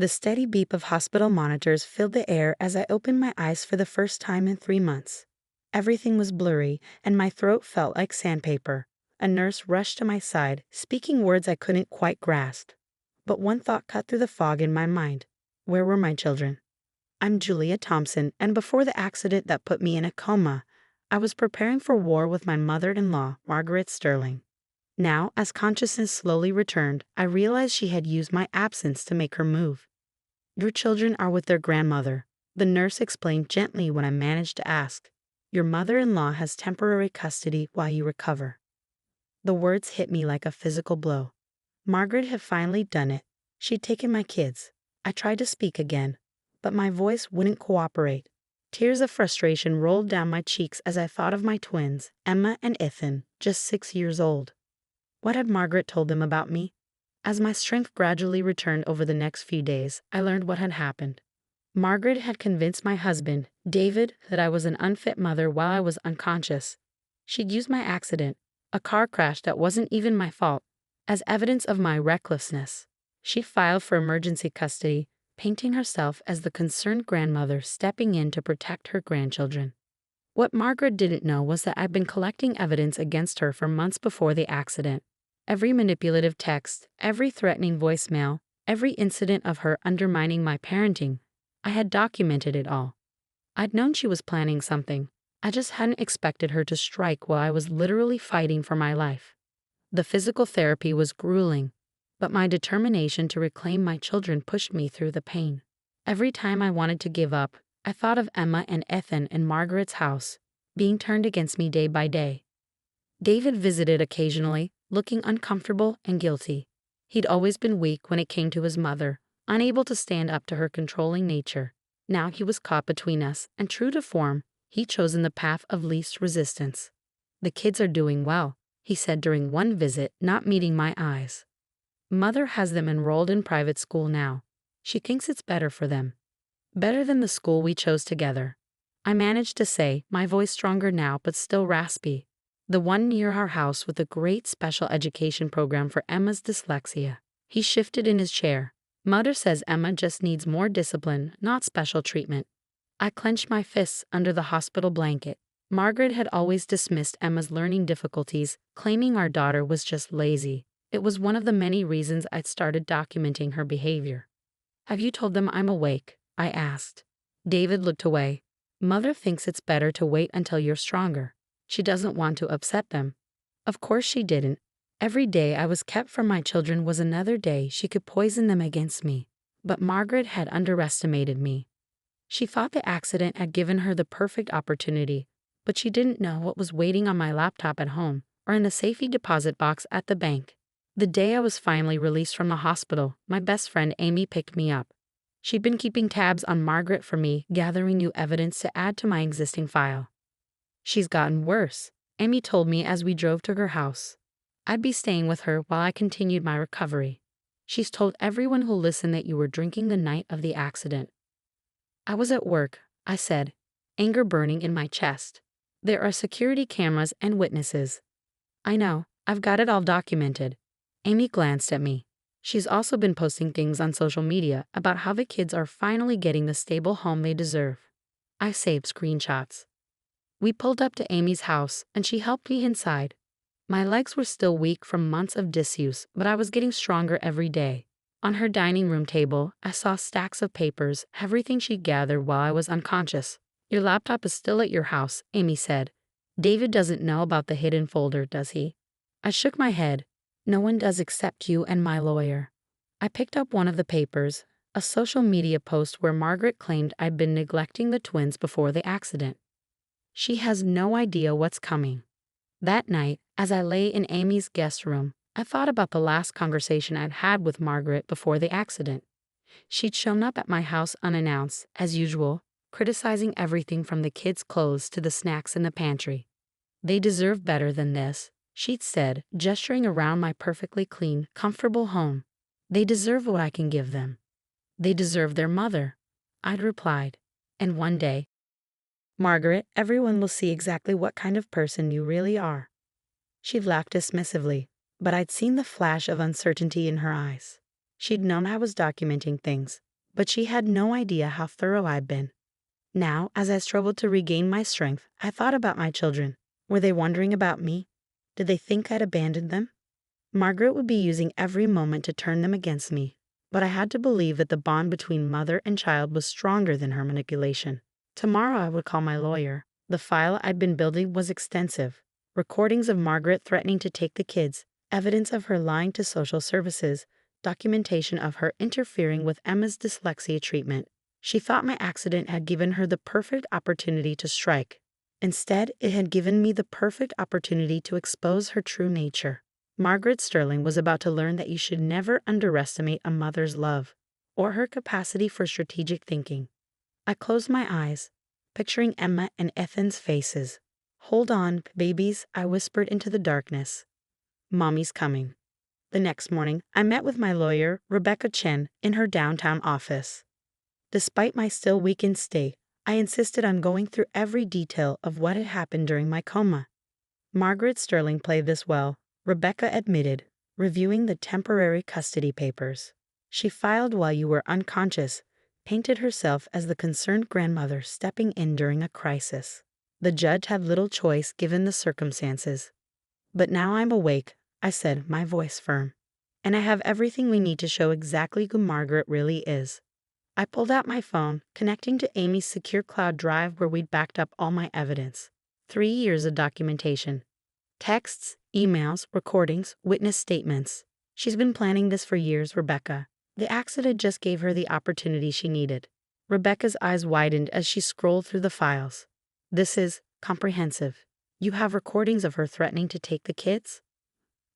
The steady beep of hospital monitors filled the air as I opened my eyes for the first time in 3 months. Everything was blurry, and my throat felt like sandpaper. A nurse rushed to my side, speaking words I couldn't quite grasp. But one thought cut through the fog in my mind. Where were my children? I'm Julia Thompson, and before the accident that put me in a coma, I was preparing for war with my mother-in-law, Margaret Sterling. Now, as consciousness slowly returned, I realized she had used my absence to make her move. Your children are with their grandmother, the nurse explained gently when I managed to ask. Your mother-in-law has temporary custody while you recover. The words hit me like a physical blow. Margaret had finally done it. She'd taken my kids. I tried to speak again, but my voice wouldn't cooperate. Tears of frustration rolled down my cheeks as I thought of my twins, Emma and Ethan, just 6 years old. What had Margaret told them about me? As my strength gradually returned over the next few days, I learned what had happened. Margaret had convinced my husband, David, that I was an unfit mother while I was unconscious. She'd used my accident, a car crash that wasn't even my fault, as evidence of my recklessness. She filed for emergency custody, painting herself as the concerned grandmother stepping in to protect her grandchildren. What Margaret didn't know was that I'd been collecting evidence against her for months before the accident. Every manipulative text, every threatening voicemail, every incident of her undermining my parenting, I had documented it all. I'd known she was planning something. I just hadn't expected her to strike while I was literally fighting for my life. The physical therapy was grueling, but my determination to reclaim my children pushed me through the pain. Every time I wanted to give up, I thought of Emma and Ethan in Margaret's house, being turned against me day by day. David visited occasionally, looking uncomfortable and guilty. He'd always been weak when it came to his mother, unable to stand up to her controlling nature. Now he was caught between us, and true to form, he'd chosen the path of least resistance. The kids are doing well, he said during one visit, not meeting my eyes. Mother has them enrolled in private school now. She thinks it's better for them. Better than the school we chose together. I managed to say, my voice stronger now but still raspy. The one near our house with a great special education program for Emma's dyslexia. He shifted in his chair. Mother says Emma just needs more discipline, not special treatment. I clenched my fists under the hospital blanket. Margaret had always dismissed Emma's learning difficulties, claiming our daughter was just lazy. It was one of the many reasons I'd started documenting her behavior. Have you told them I'm awake? I asked. David looked away. Mother thinks it's better to wait until you're stronger. She doesn't want to upset them. Of course she didn't. Every day I was kept from my children was another day she could poison them against me. But Margaret had underestimated me. She thought the accident had given her the perfect opportunity, but she didn't know what was waiting on my laptop at home or in the safety deposit box at the bank. The day I was finally released from the hospital, my best friend Amy picked me up. She'd been keeping tabs on Margaret for me, gathering new evidence to add to my existing file. She's gotten worse, Amy told me as we drove to her house. I'd be staying with her while I continued my recovery. She's told everyone who'll listen that you were drinking the night of the accident. I was at work, I said, anger burning in my chest. There are security cameras and witnesses. I know, I've got it all documented. Amy glanced at me. She's also been posting things on social media about how the kids are finally getting the stable home they deserve. I saved screenshots. We pulled up to Amy's house, and she helped me inside. My legs were still weak from months of disuse, but I was getting stronger every day. On her dining room table, I saw stacks of papers, everything she'd gathered while I was unconscious. Your laptop is still at your house, Amy said. David doesn't know about the hidden folder, does he? I shook my head. No one does except you and my lawyer. I picked up one of the papers, a social media post where Margaret claimed I'd been neglecting the twins before the accident. She has no idea what's coming. That night, as I lay in Amy's guest room, I thought about the last conversation I'd had with Margaret before the accident. She'd shown up at my house unannounced, as usual, criticizing everything from the kids' clothes to the snacks in the pantry. They deserve better than this, she'd said, gesturing around my perfectly clean, comfortable home. They deserve what I can give them. They deserve their mother, I'd replied. And one day, Margaret, everyone will see exactly what kind of person you really are. She'd laughed dismissively, but I'd seen the flash of uncertainty in her eyes. She'd known I was documenting things, but she had no idea how thorough I'd been. Now, as I struggled to regain my strength, I thought about my children. Were they wondering about me? Did they think I'd abandoned them? Margaret would be using every moment to turn them against me, but I had to believe that the bond between mother and child was stronger than her manipulation. Tomorrow I would call my lawyer. The file I'd been building was extensive. Recordings of Margaret threatening to take the kids, evidence of her lying to social services, documentation of her interfering with Emma's dyslexia treatment. She thought my accident had given her the perfect opportunity to strike. Instead, it had given me the perfect opportunity to expose her true nature. Margaret Sterling was about to learn that you should never underestimate a mother's love or her capacity for strategic thinking. I closed my eyes, picturing Emma and Ethan's faces. "Hold on, babies," I whispered into the darkness. "Mommy's coming." The next morning, I met with my lawyer, Rebecca Chen, in her downtown office. Despite my still weakened state, I insisted on going through every detail of what had happened during my coma. "Margaret Sterling played this well," Rebecca admitted, reviewing the temporary custody papers. "She filed while you were unconscious, painted herself as the concerned grandmother stepping in during a crisis. The judge had little choice given the circumstances. But now I'm awake," I said, my voice firm. "And I have everything we need to show exactly who Margaret really is." I pulled out my phone, connecting to Amy's secure cloud drive where we'd backed up all my evidence. 3 years of documentation. Texts, emails, recordings, witness statements. "She's been planning this for years, Rebecca. The accident just gave her the opportunity she needed." Rebecca's eyes widened as she scrolled through the files. "This is comprehensive. You have recordings of her threatening to take the kids?"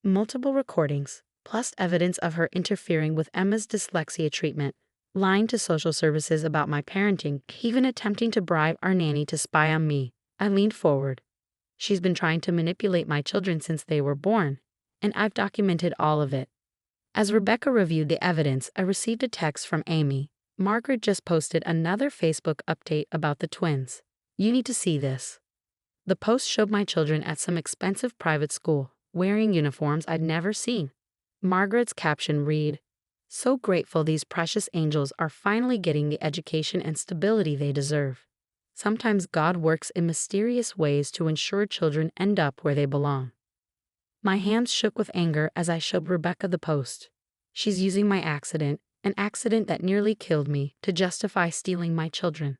"Multiple recordings, plus evidence of her interfering with Emma's dyslexia treatment, lying to social services about my parenting, even attempting to bribe our nanny to spy on me." I leaned forward. "She's been trying to manipulate my children since they were born, and I've documented all of it." As Rebecca reviewed the evidence, I received a text from Amy. "Margaret just posted another Facebook update about the twins. You need to see this." The post showed my children at some expensive private school, wearing uniforms I'd never seen. Margaret's caption read, "So grateful these precious angels are finally getting the education and stability they deserve. Sometimes God works in mysterious ways to ensure children end up where they belong." My hands shook with anger as I showed Rebecca the post. She's using my accident, an accident that nearly killed me, to justify stealing my children.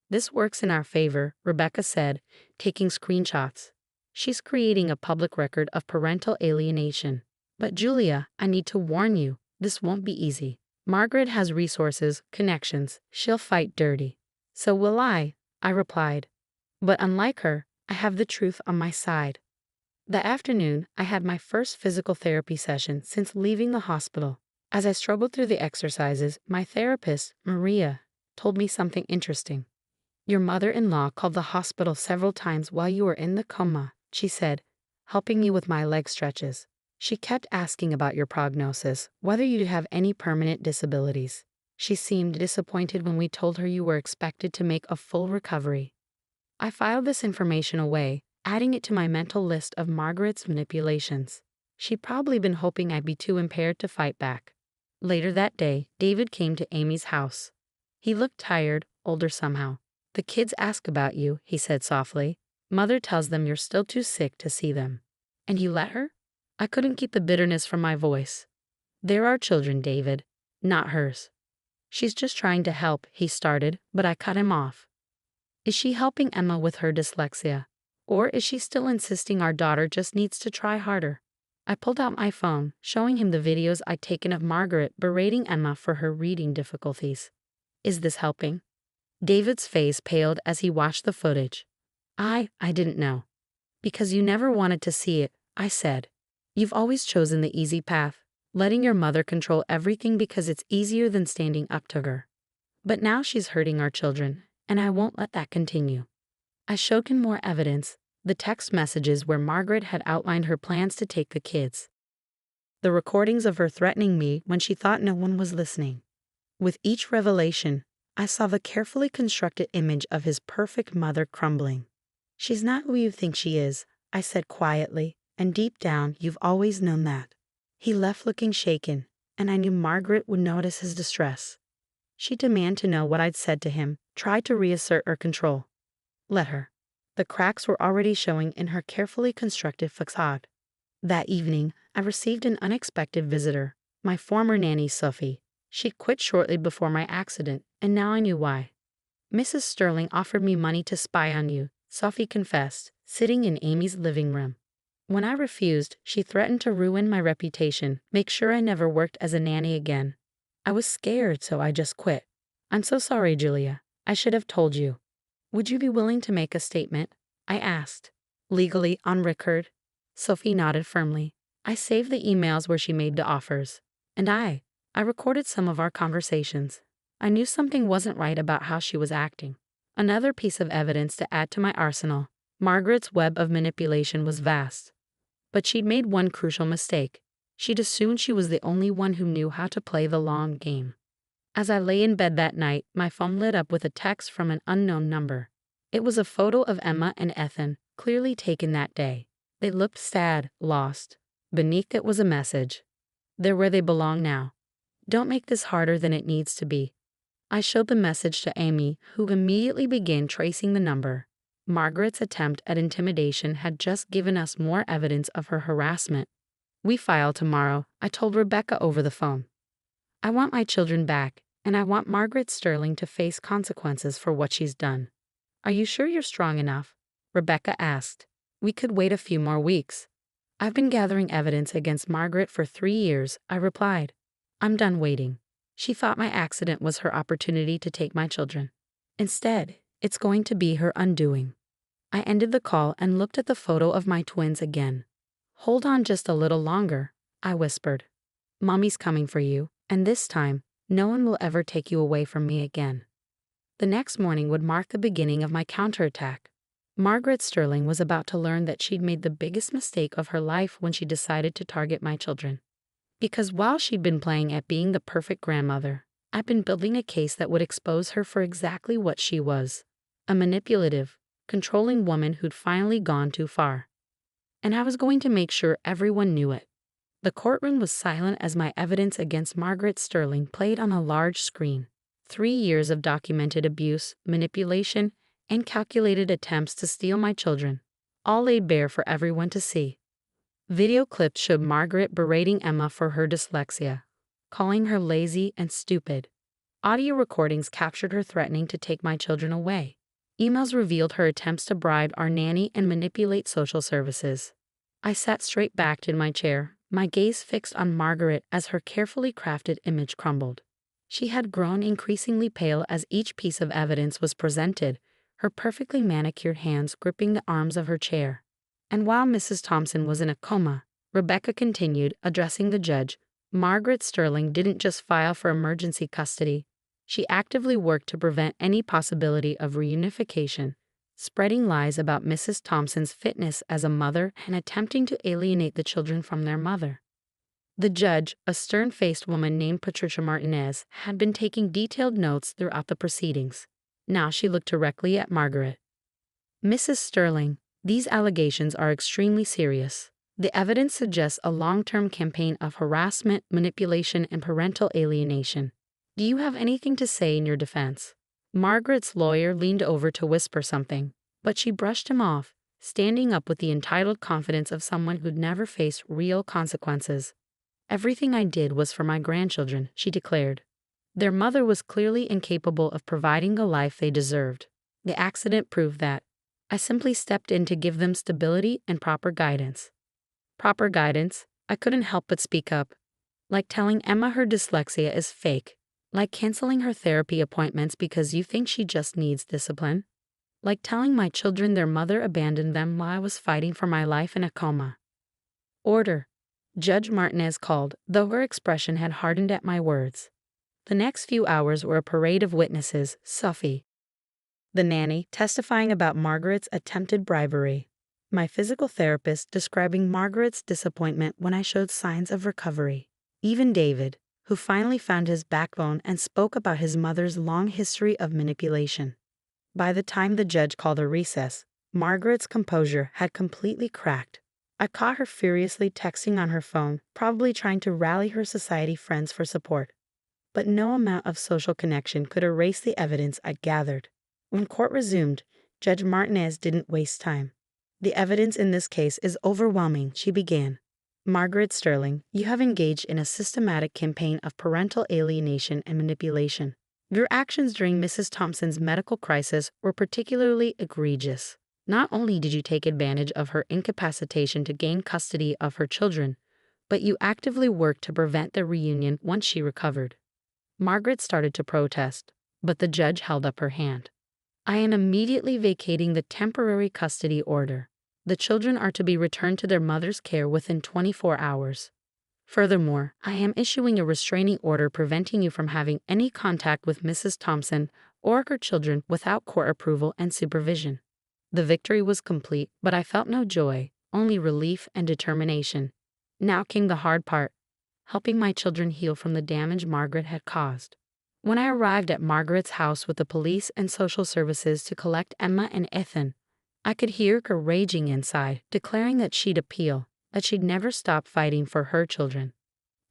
"This works in our favor," Rebecca said, taking screenshots. "She's creating a public record of parental alienation. But Julia, I need to warn you, this won't be easy. Margaret has resources, connections, she'll fight dirty." "So will I replied. "But unlike her, I have the truth on my side." That afternoon, I had my first physical therapy session since leaving the hospital. As I struggled through the exercises, my therapist, Maria, told me something interesting. "Your mother-in-law called the hospital several times while you were in the coma," she said, helping me with my leg stretches. "She kept asking about your prognosis, whether you'd have any permanent disabilities. She seemed disappointed when we told her you were expected to make a full recovery." I filed this information away, adding it to my mental list of Margaret's manipulations. She'd probably been hoping I'd be too impaired to fight back. Later that day, David came to Amy's house. He looked tired, older somehow. "The kids ask about you," he said softly. "Mother tells them you're still too sick to see them." "And you let her?" I couldn't keep the bitterness from my voice. "They're our children, David, not hers." "She's just trying to help," he started, but I cut him off. "Is she helping Emma with her dyslexia? Or is she still insisting our daughter just needs to try harder?" I pulled out my phone, showing him the videos I'd taken of Margaret berating Emma for her reading difficulties. "Is this helping?" David's face paled as he watched the footage. I didn't know." "Because you never wanted to see it," I said. "You've always chosen the easy path, letting your mother control everything because it's easier than standing up to her. But now she's hurting our children, and I won't let that continue." I showed him more evidence, the text messages where Margaret had outlined her plans to take the kids. The recordings of her threatening me when she thought no one was listening. With each revelation, I saw the carefully constructed image of his perfect mother crumbling. "She's not who you think she is," I said quietly, "and deep down you've always known that." He left looking shaken, and I knew Margaret would notice his distress. She demanded to know what I'd said to him, tried to reassert her control. Let her. The cracks were already showing in her carefully constructed facade. That evening, I received an unexpected visitor, my former nanny Sophie. She'd quit shortly before my accident, and now I knew why. Mrs. Sterling offered me money to spy on you, Sophie confessed, sitting in Amy's living room. When I refused, she threatened to ruin my reputation, make sure I never worked as a nanny again. I was scared, so I just quit. I'm so sorry, Julia. I should have told you. Would you be willing to make a statement? I asked. Legally, on record? Sophie nodded firmly. I saved the emails where she made the offers. And I recorded some of our conversations. I knew something wasn't right about how she was acting. Another piece of evidence to add to my arsenal. Margaret's web of manipulation was vast. But she'd made one crucial mistake. She'd assumed she was the only one who knew how to play the long game. As I lay in bed that night, my phone lit up with a text from an unknown number. It was a photo of Emma and Ethan, clearly taken that day. They looked sad, lost. Beneath it was a message. They're where they belong now. Don't make this harder than it needs to be. I showed the message to Amy, who immediately began tracing the number. Margaret's attempt at intimidation had just given us more evidence of her harassment. We file tomorrow, I told Rebecca over the phone. I want my children back, and I want Margaret Sterling to face consequences for what she's done. Are you sure you're strong enough? Rebecca asked. We could wait a few more weeks. I've been gathering evidence against Margaret for 3 years, I replied. I'm done waiting. She thought my accident was her opportunity to take my children. Instead, it's going to be her undoing. I ended the call and looked at the photo of my twins again. Hold on just a little longer, I whispered. Mommy's coming for you, and this time, no one will ever take you away from me again. The next morning would mark the beginning of my counterattack. Margaret Sterling was about to learn that she'd made the biggest mistake of her life when she decided to target my children. Because while she'd been playing at being the perfect grandmother, I'd been building a case that would expose her for exactly what she was, a manipulative, controlling woman who'd finally gone too far. And I was going to make sure everyone knew it. The courtroom was silent as my evidence against Margaret Sterling played on a large screen. 3 years of documented abuse, manipulation, and calculated attempts to steal my children, all laid bare for everyone to see. Video clips showed Margaret berating Emma for her dyslexia, calling her lazy and stupid. Audio recordings captured her threatening to take my children away. Emails revealed her attempts to bribe our nanny and manipulate social services. I sat straight-backed in my chair, my gaze fixed on Margaret as her carefully crafted image crumbled. She had grown increasingly pale as each piece of evidence was presented, her perfectly manicured hands gripping the arms of her chair. And while Mrs. Thompson was in a coma, Rebecca continued, addressing the judge. Margaret Sterling didn't just file for emergency custody. She actively worked to prevent any possibility of reunification, spreading lies about Mrs. Thompson's fitness as a mother and attempting to alienate the children from their mother. The judge, a stern-faced woman named Patricia Martinez, had been taking detailed notes throughout the proceedings. Now she looked directly at Margaret. Mrs. Sterling, these allegations are extremely serious. The evidence suggests a long-term campaign of harassment, manipulation, and parental alienation. Do you have anything to say in your defense? Margaret's lawyer leaned over to whisper something, but she brushed him off, standing up with the entitled confidence of someone who'd never faced real consequences. Everything I did was for my grandchildren, she declared. Their mother was clearly incapable of providing the life they deserved. The accident proved that. I simply stepped in to give them stability and proper guidance. Proper guidance? I couldn't help but speak up. Like telling Emma her dyslexia is fake. Like canceling her therapy appointments because you think she just needs discipline. Like telling my children their mother abandoned them while I was fighting for my life in a coma. Order. Judge Martinez called, though her expression had hardened at my words. The next few hours were a parade of witnesses. Sophie, the nanny, testifying about Margaret's attempted bribery. My physical therapist describing Margaret's disappointment when I showed signs of recovery. Even David, who finally found his backbone and spoke about his mother's long history of manipulation. By the time the judge called a recess, Margaret's composure had completely cracked. I caught her furiously texting on her phone, probably trying to rally her society friends for support. but no amount of social connection could erase the evidence I'd gathered. When court resumed, Judge Martinez didn't waste time. "The evidence in this case is overwhelming," she began. "Margaret Sterling, you have engaged in a systematic campaign of parental alienation and manipulation. Your actions during Mrs. Thompson's medical crisis were particularly egregious. Not only did you take advantage of her incapacitation to gain custody of her children, but you actively worked to prevent their reunion once she recovered." Margaret started to protest, but the judge held up her hand. "I am immediately vacating the temporary custody order. The children are to be returned to their mother's care within 24 hours. Furthermore, I am issuing a restraining order preventing you from having any contact with Mrs. Thompson or her children without court approval and supervision." The victory was complete, but I felt no joy, only relief and determination. Now came the hard part: helping my children heal from the damage Margaret had caused. When I arrived at Margaret's house with the police and social services to collect Emma and Ethan, I could hear her raging inside, declaring that she'd appeal, that she'd never stop fighting for her children.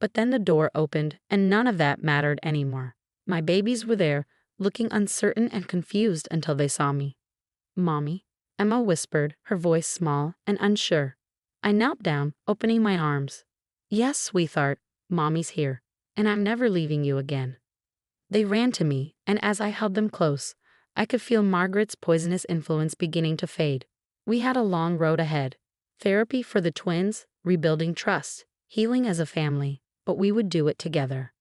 But then the door opened, and none of that mattered anymore. My babies were there, looking uncertain and confused until they saw me. "Mommy," Emma whispered, her voice small and unsure. I knelt down, opening my arms. "Yes, sweetheart, Mommy's here, and I'm never leaving you again." They ran to me, and as I held them close, I could feel Margaret's poisonous influence beginning to fade. We had a long road ahead: therapy for the twins, rebuilding trust, healing as a family, but we would do it together.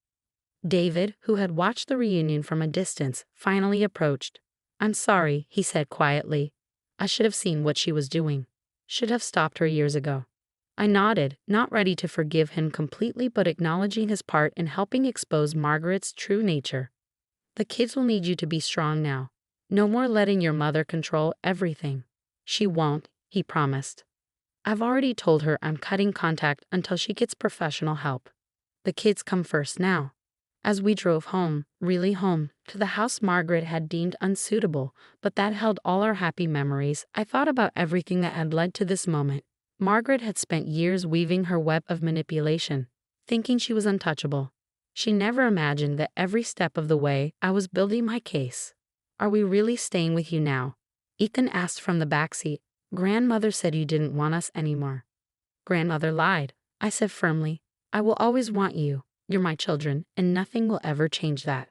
David, who had watched the reunion from a distance, finally approached. "I'm sorry," he said quietly. "I should have seen what she was doing. Should have stopped her years ago." I nodded, not ready to forgive him completely but acknowledging his part in helping expose Margaret's true nature. "The kids will need you to be strong now. No more letting your mother control everything." "She won't," he promised. "I've already told her I'm cutting contact until she gets professional help. The kids come first now." As we drove home, really home, to the house Margaret had deemed unsuitable, but that held all our happy memories, I thought about everything that had led to this moment. Margaret had spent years weaving her web of manipulation, thinking she was untouchable. She never imagined that every step of the way I was building my case. "Are we really staying with you now?" Ethan asked from the backseat. "Grandmother said you didn't want us anymore." "Grandmother lied," I said firmly. "I will always want you. You're my children, and nothing will ever change that."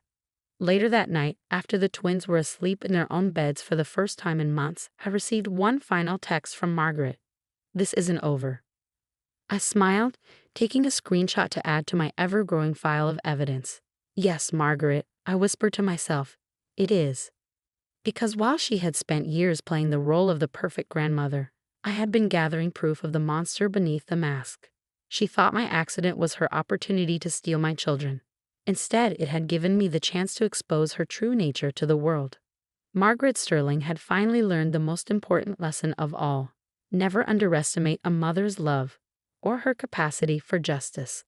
Later that night, after the twins were asleep in their own beds for the first time in months, I received one final text from Margaret. "This isn't over." I smiled, taking a screenshot to add to my ever-growing file of evidence. "Yes, Margaret," I whispered to myself, "it is." Because while she had spent years playing the role of the perfect grandmother, I had been gathering proof of the monster beneath the mask. She thought my accident was her opportunity to steal my children. Instead, it had given me the chance to expose her true nature to the world. Margaret Sterling had finally learned the most important lesson of all: never underestimate a mother's love or her capacity for justice.